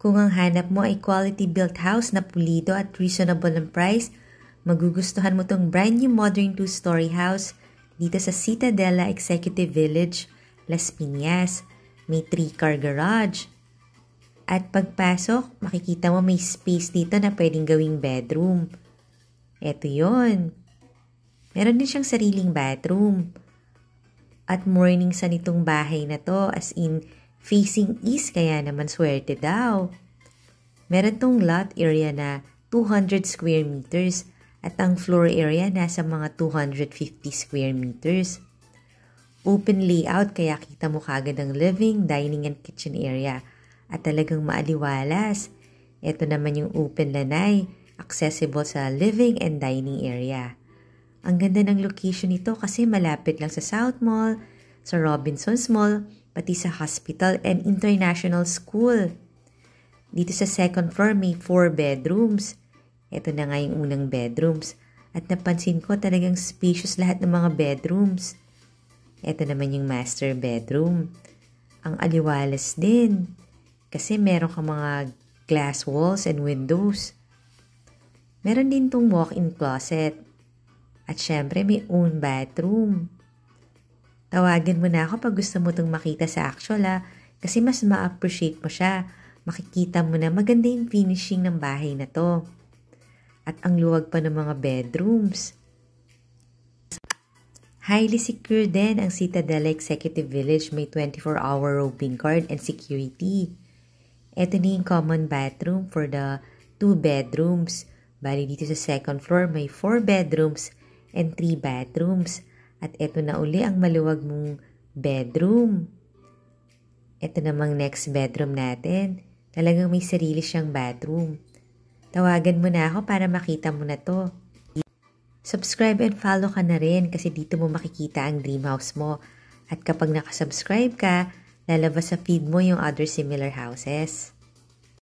Kung ang hanap mo ay quality built house na pulido at reasonable ang price, magugustuhan mo tong brand new modern 2-story house dito sa Citadela Executive Village, Las Piñas. May 3-car garage. At pagpasok, makikita mo may space dito na pwedeng gawing bedroom. Eto yon. Meron din siyang sariling bathroom. At morning sa nitong bahay na to, as in facing east, kaya naman swerte daw. Meron tong lot area na 200 square meters at ang floor area nasa mga 250 square meters. Open layout kaya kita mo kagad ang living, dining and kitchen area at talagang maaliwalas. Ito naman yung open lanay, accessible sa living and dining area. Ang ganda ng location nito kasi malapit lang sa South Mall, sa Robinsons Mall, pati sa hospital and international school. Dito sa second floor may 4 bedrooms. Ito na nga yung unang bedrooms. At napansin ko talagang spacious lahat ng mga bedrooms. Ito naman yung master bedroom. Ang aliwalas din. Kasi meron ka mga glass walls and windows. Meron din tong walk-in closet. At syempre may own bathroom. Tawagan mo na ako pag gusto mo itong makita sa actual kasi mas ma-appreciate mo siya. Makikita mo na maganda yung finishing ng bahay na to. At ang luwag pa ng mga bedrooms. Highly secure din ang Citadela Executive Village. May 24-hour roving guard and security. Ito na yung common bathroom for the 2 bedrooms. Bali dito sa second floor may 4 bedrooms and 3 bathrooms. At ito na uli ang maluwag mong bedroom. Ito namang next bedroom natin. Talagang may sarili siyang bathroom. Tawagan mo na ako para makita mo na to. Subscribe and follow ka na rin kasi dito mo makikita ang dream house mo. At kapag nakasubscribe ka, lalabas sa feed mo yung other similar houses.